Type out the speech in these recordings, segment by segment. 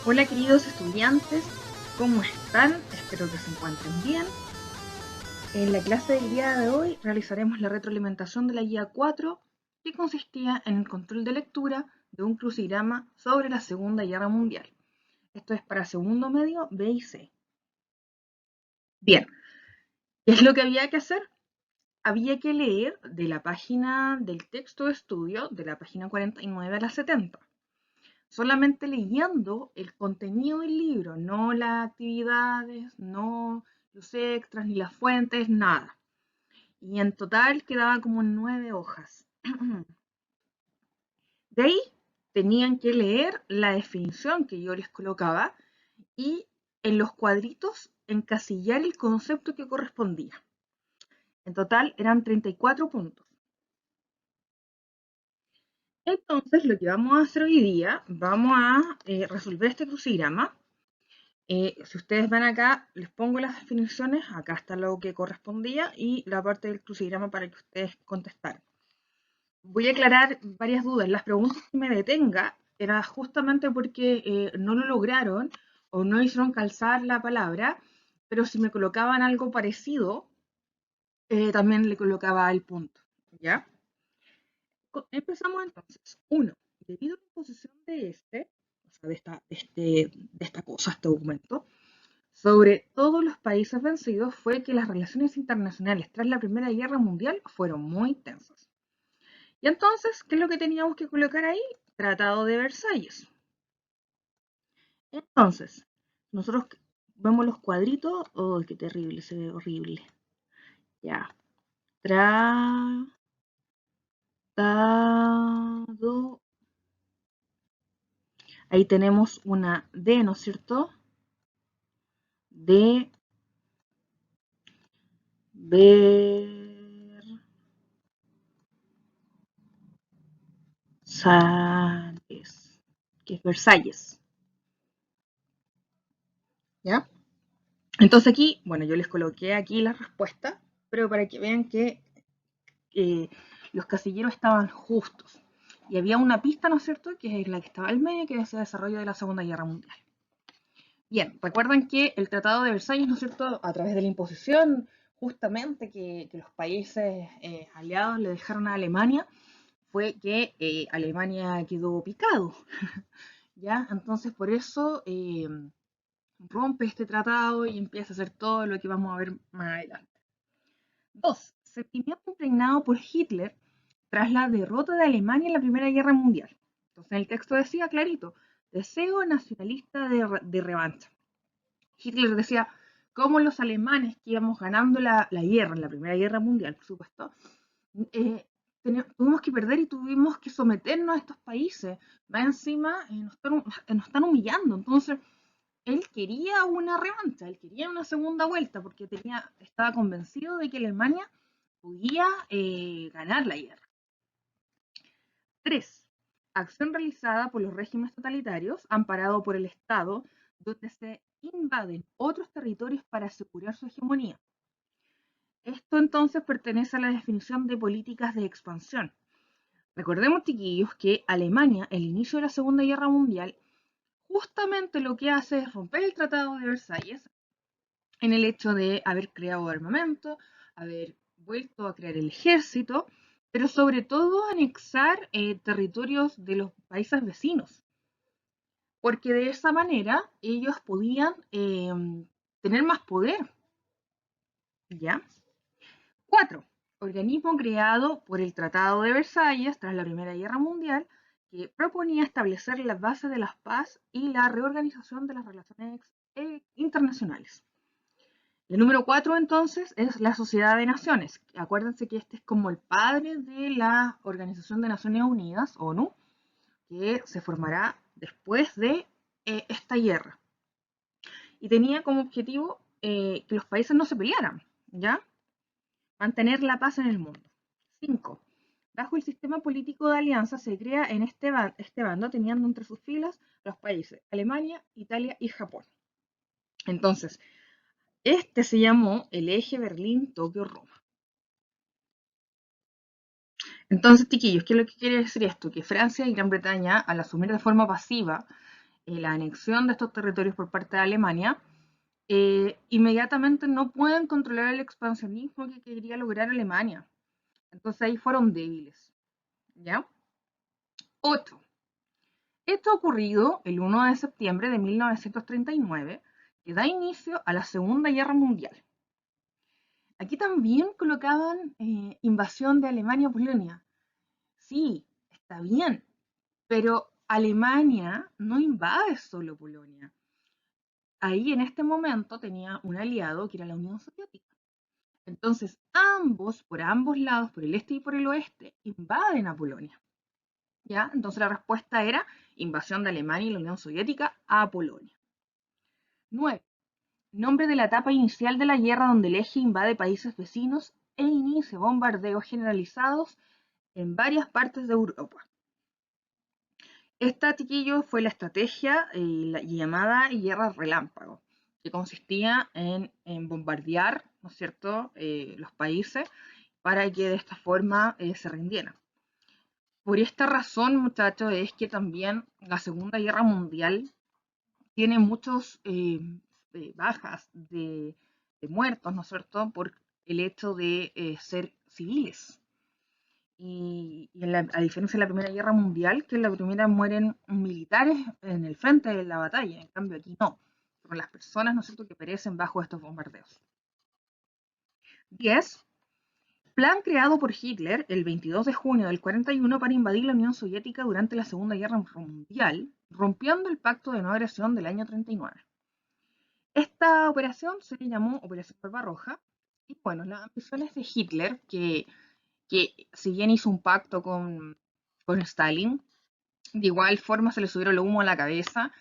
Hola queridos estudiantes, ¿cómo están? Espero que se encuentren bien. En la clase del día de hoy realizaremos la retroalimentación de la guía 4, que consistía en el control de lectura de un crucigrama sobre la Segunda Guerra Mundial. Esto es para segundo medio B y C. Bien, ¿qué es lo que había que hacer? Había que leer de la página del texto de estudio, de la página 49 a la 70. Solamente leyendo el contenido del libro, no las actividades, no los extras ni las fuentes, nada. Y en total quedaba como 9 hojas. De ahí tenían que leer la definición que yo les colocaba y en los cuadritos encasillar el concepto que correspondía. En total eran 34 puntos. Entonces lo que vamos a hacer hoy día, vamos a resolver este crucigrama. Si ustedes ven acá, les pongo las definiciones, acá está lo que correspondía y la parte del crucigrama para que ustedes contestaran. Voy a aclarar varias dudas. Las preguntas que me detenga era justamente porque no lo lograron o no hicieron calzar la palabra, pero si me colocaban algo parecido, también le colocaba el punto. ¿Ya? Empezamos entonces. 1. Debido a la imposición de o sea, de esta cosa, este documento, sobre todos los países vencidos fue que las relaciones internacionales tras la Primera Guerra Mundial fueron muy tensas. Y entonces, ¿qué es lo que teníamos que colocar ahí? Tratado de Versalles. Entonces, nosotros vemos los cuadritos. ¡Oh, qué terrible! Se ve horrible. Ya. Tratado. Ahí tenemos una D, ¿no es cierto? De Versalles. Que es Versalles. ¿Ya? Entonces aquí, bueno, yo les coloqué aquí la respuesta, pero para que vean que los casilleros estaban justos. Y había una pista, ¿no es cierto?, que es la que estaba al medio, que era ese desarrollo de la Segunda Guerra Mundial. Bien, recuerdan que el Tratado de Versalles, ¿no es cierto?, a través de la imposición, justamente que los países aliados le dejaron a Alemania, fue que Alemania quedó picado. ¿Ya? Entonces, por eso rompe este tratado y empieza a hacer todo lo que vamos a ver más adelante. 2. Sentimiento impregnado por Hitler tras la derrota de Alemania en la Primera Guerra Mundial. Entonces el texto decía clarito, deseo nacionalista de revancha. Hitler decía, como los alemanes que íbamos ganando la guerra, en la Primera Guerra Mundial, por supuesto, tuvimos que perder y tuvimos que someternos a estos países. Más encima nos están humillando. Entonces, él quería una revancha, él quería una segunda vuelta porque estaba convencido de que Alemania podía ganar la guerra. 3. Acción realizada por los regímenes totalitarios, amparado por el Estado, donde se invaden otros territorios para asegurar su hegemonía. Esto entonces pertenece a la definición de políticas de expansión. Recordemos, chiquillos, que Alemania, el inicio de la Segunda Guerra Mundial, justamente lo que hace es romper el Tratado de Versalles en el hecho de haber creado armamento, haber vuelto a crear el ejército, pero sobre todo anexar territorios de los países vecinos, porque de esa manera ellos podían tener más poder. ¿Ya? 4. Organismo creado por el Tratado de Versalles tras la Primera Guerra Mundial, que proponía establecer las bases de la paz y la reorganización de las relaciones internacionales. El número 4 entonces es la Sociedad de Naciones. Acuérdense que este es como el padre de la Organización de Naciones Unidas, ONU, que se formará después de esta guerra. Y tenía como objetivo que los países no se pelearan, ¿ya? Mantener la paz en el mundo. 5. Bajo el sistema político de alianza se crea en este bando teniendo entre sus filas los países Alemania, Italia y Japón. Entonces, este se llamó el eje Berlín-Tokio-Roma. Entonces, chiquillos, ¿qué es lo que quiere decir esto? Que Francia y Gran Bretaña, al asumir de forma pasiva la anexión de estos territorios por parte de Alemania, inmediatamente no pueden controlar el expansionismo que quería lograr Alemania. Entonces ahí fueron débiles. ¿Ya? 8. Esto ha ocurrido el 1 de septiembre de 1939, que da inicio a la Segunda Guerra Mundial. Aquí también colocaban invasión de Alemania a Polonia. Sí, está bien, pero Alemania no invade solo Polonia. Ahí en este momento tenía un aliado que era la Unión Soviética. Entonces por ambos lados, por el este y por el oeste, invaden a Polonia. ¿Ya? Entonces la respuesta era invasión de Alemania y la Unión Soviética a Polonia. 9. Nombre de la etapa inicial de la guerra donde el eje invade países vecinos e inicia bombardeos generalizados en varias partes de Europa. Esta, chiquillos, fue la estrategia llamada guerra relámpago, que consistía en bombardear, ¿no es cierto?, los países para que de esta forma se rindieran. Por esta razón, muchachos, es que también la Segunda Guerra Mundial tiene muchos bajas de muertos, ¿no es cierto?, por el hecho de ser civiles. Y a diferencia de la Primera Guerra Mundial, que en la primera mueren militares en el frente de la batalla, en cambio aquí no, son las personas, ¿no es cierto?, que perecen bajo estos bombardeos. 10. Plan creado por Hitler el 22 de junio del 41 para invadir la Unión Soviética durante la Segunda Guerra Mundial, rompiendo el pacto de no agresión del año 39. Esta operación se llamó Operación Barbarroja, y bueno, las ambiciones de Hitler, que si bien hizo un pacto con Stalin, de igual forma se le subieron el humo a la cabeza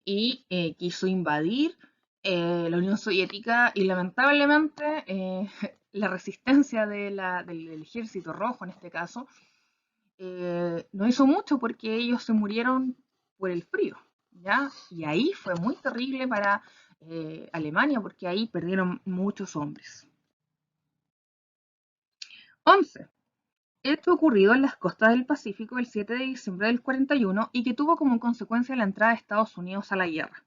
y quiso invadir la Unión Soviética, y lamentablemente la resistencia del ejército rojo en este caso no hizo mucho porque ellos se murieron por el frío, ¿ya? Y ahí fue muy terrible para Alemania porque ahí perdieron muchos hombres. 11. Esto ocurrido en las costas del Pacífico el 7 de diciembre del 41 y que tuvo como consecuencia la entrada de Estados Unidos a la guerra.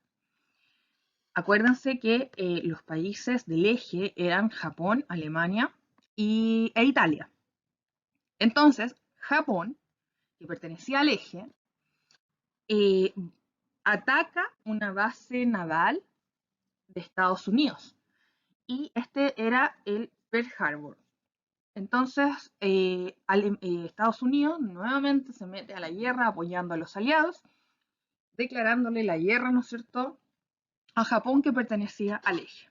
Acuérdense que los países del eje eran Japón, Alemania e Italia. Entonces, Japón, que pertenecía al eje, ataca una base naval de Estados Unidos. Y este era el Pearl Harbor. Entonces, Estados Unidos nuevamente se mete a la guerra apoyando a los aliados, declarándole la guerra, ¿no es cierto?, a Japón, que pertenecía al eje.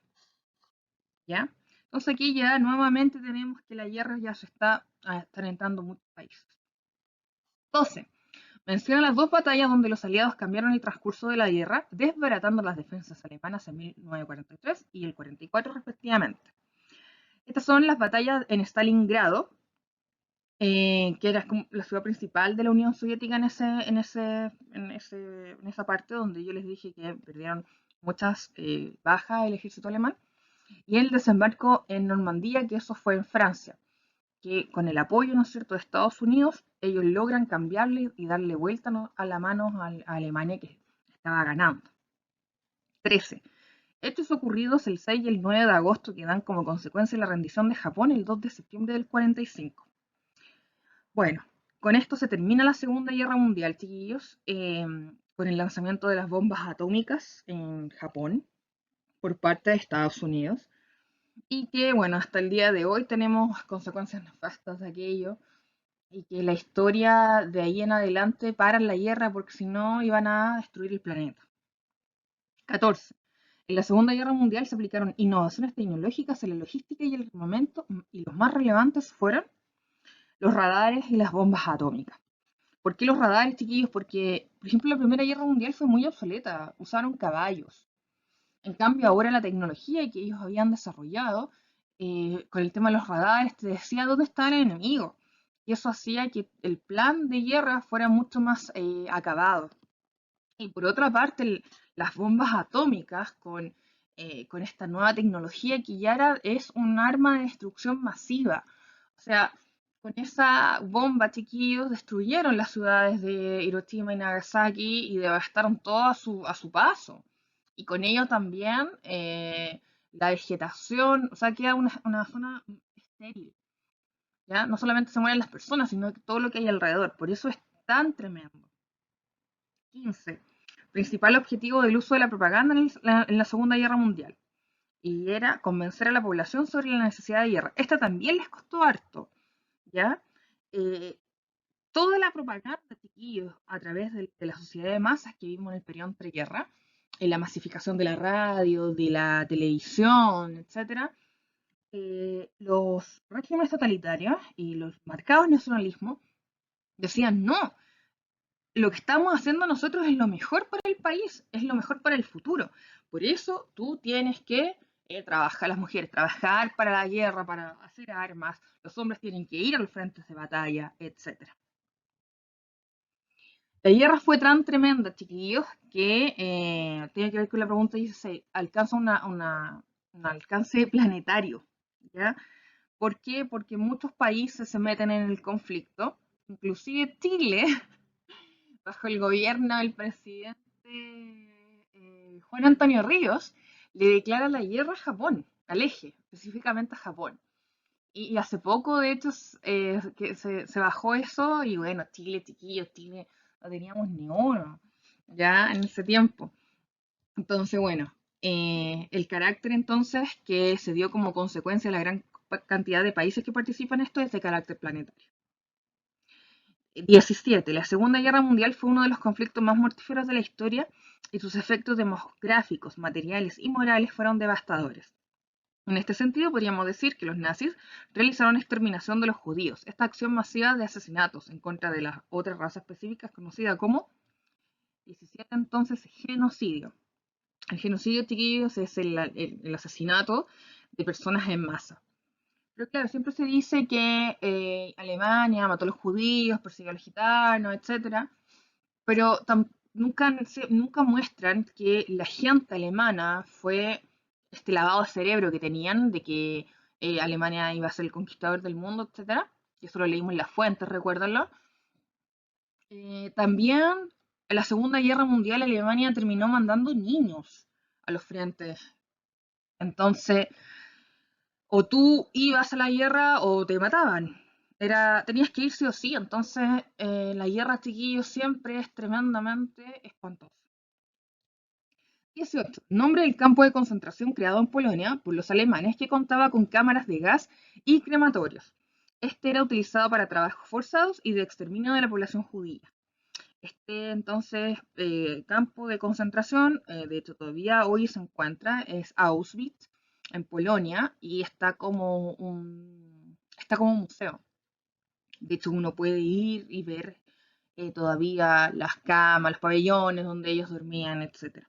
¿Ya? Entonces aquí ya nuevamente tenemos que la guerra ya se están entrando muchos países. 12. Menciona las dos batallas donde los aliados cambiaron el transcurso de la guerra, desbaratando las defensas alemanas en 1943 y el 44 respectivamente. Estas son las batallas en Stalingrado, que era la ciudad principal de la Unión Soviética en esa parte donde yo les dije que perdieron muchas bajas el ejército alemán, y el desembarco en Normandía, que eso fue en Francia, que con el apoyo, ¿no es cierto?, de Estados Unidos, ellos logran cambiarle y darle vuelta, ¿no?, a la mano a Alemania, que estaba ganando. 13. Hechos ocurridos el 6 y el 9 de agosto que dan como consecuencia la rendición de Japón el 2 de septiembre del 45. Bueno, con esto se termina la Segunda Guerra Mundial, chiquillos, con el lanzamiento de las bombas atómicas en Japón por parte de Estados Unidos, y que, bueno, hasta el día de hoy tenemos consecuencias nefastas de aquello, y que la historia de ahí en adelante para la guerra porque si no iban a destruir el planeta. 14. En la Segunda Guerra Mundial se aplicaron innovaciones tecnológicas en la logística y el armamento, y los más relevantes fueron los radares y las bombas atómicas. ¿Por qué los radares, chiquillos? Porque, por ejemplo, la Primera Guerra Mundial fue muy obsoleta, usaron caballos. En cambio, ahora la tecnología que ellos habían desarrollado con el tema de los radares te decía dónde está el enemigo. Y eso hacía que el plan de guerra fuera mucho más acabado. Y por otra parte, las bombas atómicas con esta nueva tecnología que ya es un arma de destrucción masiva. O sea, con esa bomba, chiquillos, destruyeron las ciudades de Hiroshima y Nagasaki y devastaron todo a su paso. Y con ello también la vegetación, o sea, queda una zona estéril. ¿Ya? No solamente se mueren las personas, sino que todo lo que hay alrededor. Por eso es tan tremendo. 15. Principal objetivo del uso de la propaganda en la Segunda Guerra Mundial. Y era convencer a la población sobre la necesidad de guerra. Esta también les costó harto. ¿Ya? Eh, Toda la propaganda, chiquillos, a través de la sociedad de masas que vivimos en el periodo entreguerra, en la masificación de la radio, de la televisión, etcétera, los regímenes totalitarios y los marcados nacionalismos decían, no, lo que estamos haciendo nosotros es lo mejor para el país, es lo mejor para el futuro. Por eso tú tienes que trabajar, las mujeres, trabajar para la guerra, para hacer armas, los hombres tienen que ir a los frentes de batalla, etc. La guerra fue tan tremenda, chiquillos, que tiene que ver con la pregunta 16, alcanza un alcance planetario, ¿ya? ¿Por qué? Porque muchos países se meten en el conflicto, inclusive Chile, bajo el gobierno del presidente Juan Antonio Ríos, le declara la guerra a Japón, al eje, específicamente a Japón. Y hace poco, de hecho, que se bajó eso y bueno, Chile, chiquillos, Chile, no teníamos ni uno, ya en ese tiempo. Entonces, bueno, el carácter entonces que se dio como consecuencia de la gran cantidad de países que participan en esto es de carácter planetario. 17. La Segunda Guerra Mundial fue uno de los conflictos más mortíferos de la historia y sus efectos demográficos, materiales y morales fueron devastadores. En este sentido, podríamos decir que los nazis realizaron exterminación de los judíos, esta acción masiva de asesinatos en contra de las otras razas específicas conocida como 17 entonces genocidio. El genocidio, chiquillos, es el asesinato de personas en masa. Pero claro, siempre se dice que Alemania mató a los judíos, persiguió a los gitanos, etc. Pero nunca muestran que la gente alemana fue este lavado de cerebro que tenían de que Alemania iba a ser el conquistador del mundo, etc. Y eso lo leímos en las fuentes, recuérdenlo. También en la Segunda Guerra Mundial Alemania terminó mandando niños a los frentes. Entonces, o tú ibas a la guerra o te mataban. Tenías que ir sí o sí, entonces la guerra, chiquillos, siempre es tremendamente espantosa. 18. Nombre del campo de concentración creado en Polonia por los alemanes que contaba con cámaras de gas y crematorios. Este era utilizado para trabajos forzados y de exterminio de la población judía. Este entonces campo de concentración, de hecho todavía hoy se encuentra, es Auschwitz en Polonia y está como un museo. De hecho uno puede ir y ver todavía las camas, los pabellones donde ellos dormían, etc.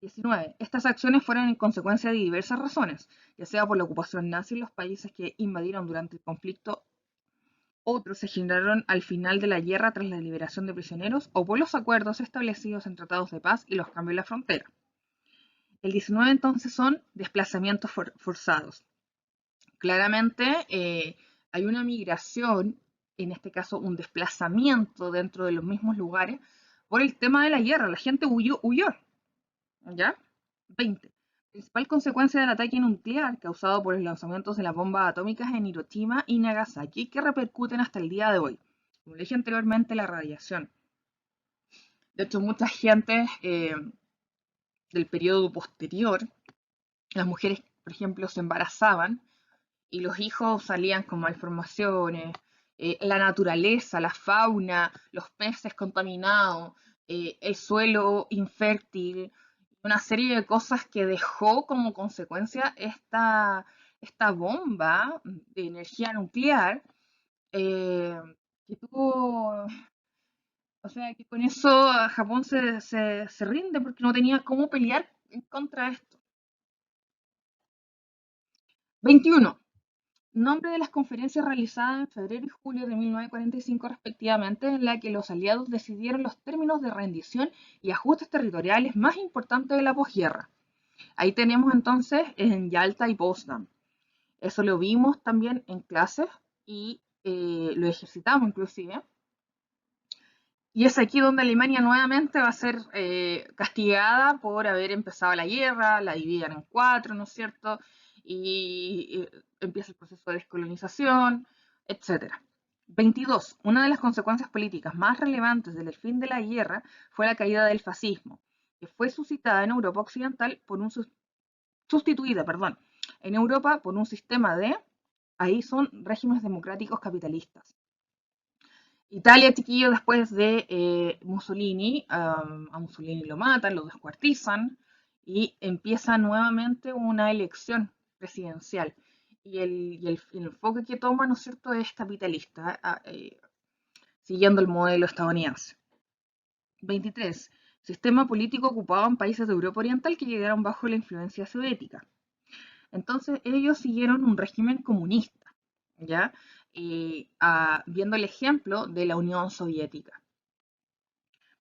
19. Estas acciones fueron en consecuencia de diversas razones, ya sea por la ocupación nazi en los países que invadieron durante el conflicto, otros se generaron al final de la guerra tras la liberación de prisioneros o por los acuerdos establecidos en tratados de paz y los cambios en la frontera. El 19 entonces son desplazamientos forzados. Claramente hay una migración, en este caso un desplazamiento dentro de los mismos lugares por el tema de la guerra. La gente huyó. ¿Ya? 20. Principal consecuencia del ataque nuclear causado por los lanzamientos de las bombas atómicas en Hiroshima y Nagasaki que repercuten hasta el día de hoy. Como le dije anteriormente, la radiación. De hecho, mucha gente del periodo posterior, las mujeres, por ejemplo, se embarazaban y los hijos salían con malformaciones, la naturaleza, la fauna, los peces contaminados, el suelo infértil, una serie de cosas que dejó como consecuencia esta bomba de energía nuclear, eh, que tuvo, o sea, que con eso Japón se rinde porque no tenía cómo pelear en contra de esto. 21. Nombre de las conferencias realizadas en febrero y julio de 1945 respectivamente, en la que los aliados decidieron los términos de rendición y ajustes territoriales más importantes de la posguerra. Ahí tenemos entonces en Yalta y Potsdam. Eso lo vimos también en clases y lo ejercitamos inclusive. Y es aquí donde Alemania nuevamente va a ser castigada por haber empezado la guerra, la dividieron en cuatro, ¿no es cierto? Y empieza el proceso de descolonización, etc. 22. Una de las consecuencias políticas más relevantes del fin de la guerra fue la caída del fascismo, que fue suscitada en Europa Occidental por un sustituida, perdón, en Europa por un sistema de, ahí son regímenes democráticos capitalistas. Italia, chiquillo, después de Mussolini, a Mussolini lo matan, lo descuartizan y empieza nuevamente una elección presidencial. Y el enfoque que toma, ¿no es cierto?, es capitalista, siguiendo el modelo estadounidense. 23. Sistema político ocupado en países de Europa Oriental que llegaron bajo la influencia soviética. Entonces ellos siguieron un régimen comunista, ¿ya? Viendo el ejemplo de la Unión Soviética.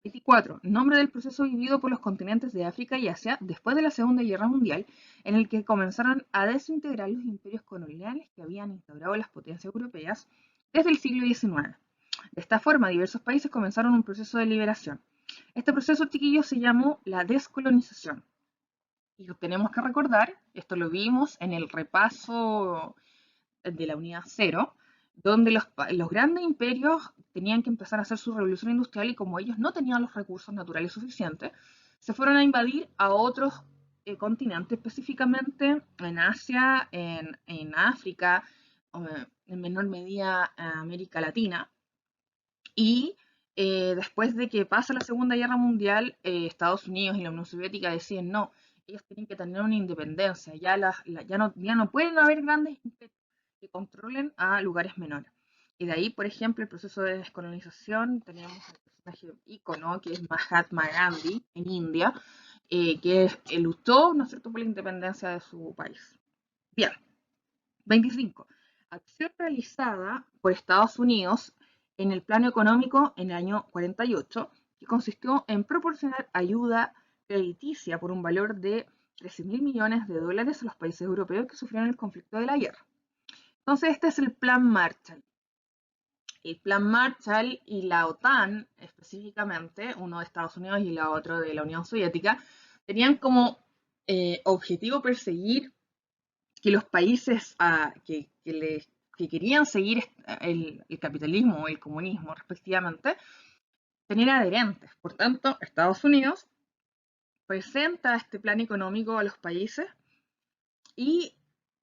24. Nombre del proceso vivido por los continentes de África y Asia después de la Segunda Guerra Mundial, en el que comenzaron a desintegrar los imperios coloniales que habían instaurado las potencias europeas desde el siglo XIX. De esta forma, diversos países comenzaron un proceso de liberación. Este proceso, chiquillos, se llamó la descolonización. Y tenemos que recordar, esto lo vimos en el repaso de la unidad 0, donde los grandes imperios tenían que empezar a hacer su revolución industrial y como ellos no tenían los recursos naturales suficientes, se fueron a invadir a otros continentes, específicamente en Asia, en África, en menor medida América Latina. Y después de que pasa la Segunda Guerra Mundial, Estados Unidos y la Unión Soviética deciden no, ellos tienen que tener una independencia, ya no pueden haber grandes imperios que controlen a lugares menores. Y de ahí, por ejemplo, el proceso de descolonización, tenemos el personaje ícono que es Mahatma Gandhi en India, que luchó, ¿no es cierto?, por la independencia de su país. Bien, 25. Acción realizada por Estados Unidos en el plano económico en el año 48, que consistió en proporcionar ayuda crediticia por un valor de 13.000 millones de dólares a los países europeos que sufrieron el conflicto de la guerra. Entonces, este es el Plan Marshall. El Plan Marshall y la OTAN, específicamente, uno de Estados Unidos y la otra de la Unión Soviética, tenían como objetivo perseguir que los países que querían seguir el capitalismo o el comunismo, respectivamente, tenían adherentes. Por tanto, Estados Unidos presenta este plan económico a los países y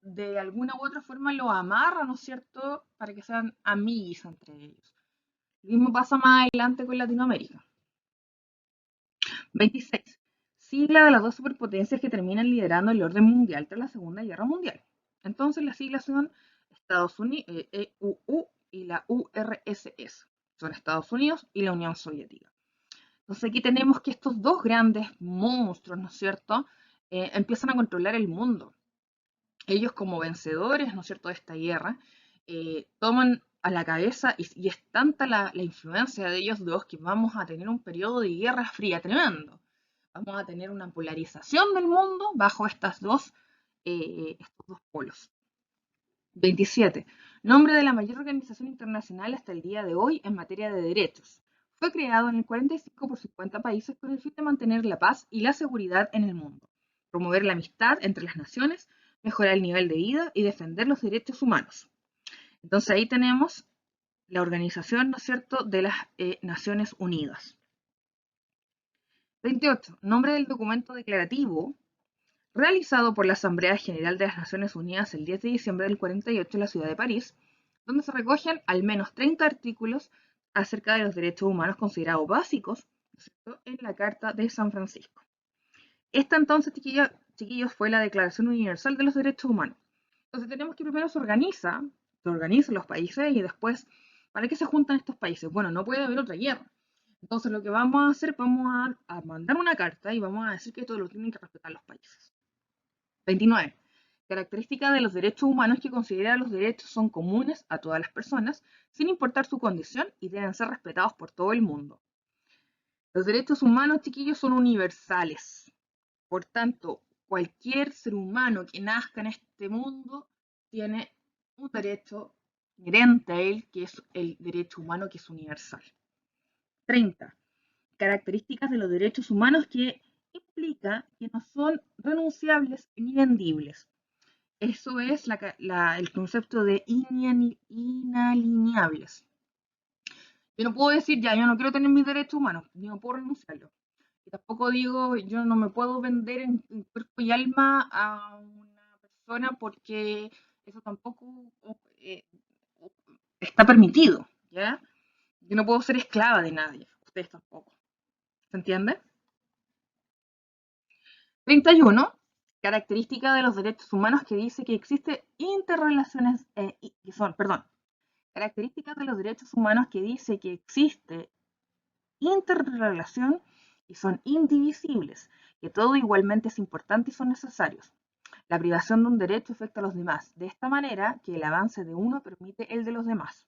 de alguna u otra forma lo amarra, ¿no es cierto?, para que sean amiguis entre ellos. Lo mismo pasa más adelante con Latinoamérica. 26. Sigla de las dos superpotencias que terminan liderando el orden mundial tras la Segunda Guerra Mundial. Entonces las siglas son Estados Unidos, EUU y la URSS. Son Estados Unidos y la Unión Soviética. Entonces aquí tenemos que estos dos grandes monstruos, ¿no es cierto?, empiezan a controlar el mundo. Ellos como vencedores, ¿no es cierto?, de esta guerra, toman a la cabeza y es tanta la influencia de ellos dos que vamos a tener un periodo de guerra fría tremendo. Vamos a tener una polarización del mundo bajo estos dos polos. 27. Nombre de la mayor organización internacional hasta el día de hoy en materia de derechos. Fue creado en el 45 por 50 países con el fin de mantener la paz y la seguridad en el mundo, promover la amistad entre las naciones, mejorar el nivel de vida y defender los derechos humanos. Entonces ahí tenemos la organización, ¿no es cierto?, de las Naciones Unidas. 28. Nombre del documento declarativo realizado por la Asamblea General de las Naciones Unidas el 10 de diciembre del 48 en la ciudad de París, donde se recogen al menos 30 artículos acerca de los derechos humanos considerados básicos, ¿no es cierto?, en la Carta de San Francisco. Esta entonces, chiquillos, fue la Declaración Universal de los Derechos Humanos. Entonces tenemos que primero se organizan los países y después, ¿para qué se juntan estos países? Bueno, no puede haber otra guerra. Entonces lo que vamos a hacer, vamos a mandar una carta y vamos a decir que todos lo tienen que respetar los países. 29. Característica de los derechos humanos que considera los derechos son comunes a todas las personas, sin importar su condición, y deben ser respetados por todo el mundo. Los derechos humanos, chiquillos, son universales. Por tanto, cualquier ser humano que nazca en este mundo tiene un derecho inherente a él, que es el derecho humano, que es universal. 30. Características de los derechos humanos que implica que no son renunciables ni vendibles. Eso es el concepto de inalineables. Yo no puedo decir, ya, yo no quiero tener mis derechos humanos, yo no puedo renunciarlos. Y tampoco digo, yo no me puedo vender en cuerpo y alma a una persona porque eso tampoco eh, está permitido, ¿ya? Yo no puedo ser esclava de nadie, ustedes tampoco. ¿Se entiende? 31. Característica de los derechos humanos que dice que existe interrelaciones, que son, perdón, características de los derechos humanos que dice que existe interrelación y son indivisibles, que todo igualmente es importante y son necesarios. La privación de un derecho afecta a los demás, de esta manera que el avance de uno permite el de los demás.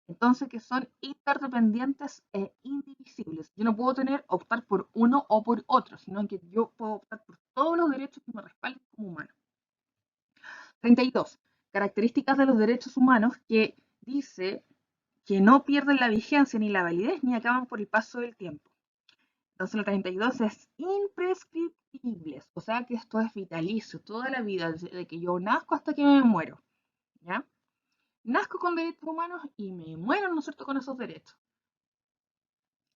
Entonces, que son interdependientes e indivisibles. Yo no puedo optar por uno o por otro, sino que yo puedo optar por todos los derechos que me respalden como humano. 32. Características de los derechos humanos que dice que no pierden la vigencia ni la validez ni acaban por el paso del tiempo. Entonces el 32 es imprescriptibles, o sea que esto es vitalicio, toda la vida, desde que yo nazco hasta que me muero. ¿Ya? Nazco con derechos humanos y me muero, ¿no es cierto?, con esos derechos.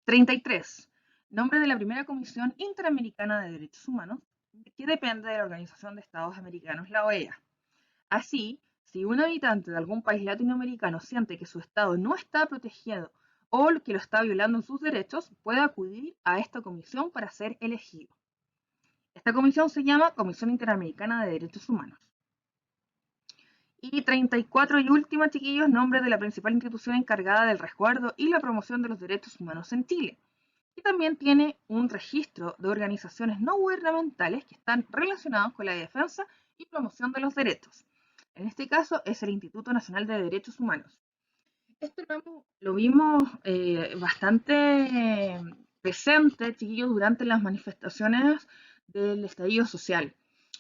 33. Nombre de la primera Comisión Interamericana de Derechos Humanos, que depende de la Organización de Estados Americanos, la OEA. Así, si un habitante de algún país latinoamericano siente que su Estado no está protegido o que lo está violando en sus derechos, puede acudir a esta comisión para ser elegido. Esta comisión se llama Comisión Interamericana de Derechos Humanos. Y 34 y última, chiquillos, nombre de la principal institución encargada del resguardo y la promoción de los derechos humanos en Chile. Y también tiene un registro de organizaciones no gubernamentales que están relacionados con la defensa y promoción de los derechos. En este caso es el Instituto Nacional de Derechos Humanos. Esto lo vimos bastante presente, chiquillos, durante las manifestaciones del estallido social.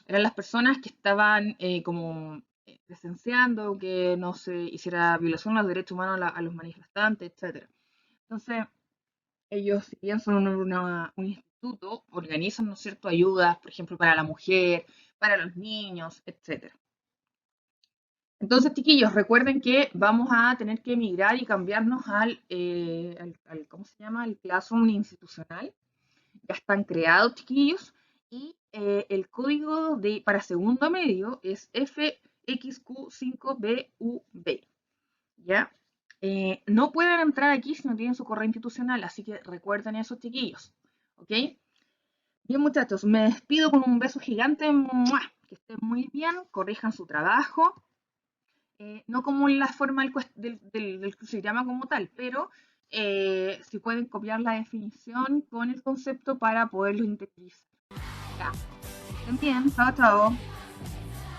Eran las personas que estaban como presenciando que no se hiciera violación a los derechos humanos a los manifestantes, etc. Entonces, ellos, si bien son un instituto, organizan, ¿no es cierto?, ayudas, por ejemplo, para la mujer, para los niños, etc. Entonces, chiquillos, recuerden que vamos a tener que emigrar y cambiarnos ¿cómo se llama?, al Classroom institucional. Ya están creados, chiquillos, y el código para segundo medio es FXQ5BUB. ¿Ya? No pueden entrar aquí si no tienen su correo institucional, así que recuerden eso, chiquillos. ¿Ok? Bien, muchachos, me despido con un beso gigante. ¡Mua! Que estén muy bien, corrijan su trabajo. No como en la forma del crucigrama como tal, pero si pueden copiar la definición con el concepto para poderlo interiorizar. Ya. Estén bien, chao, chao.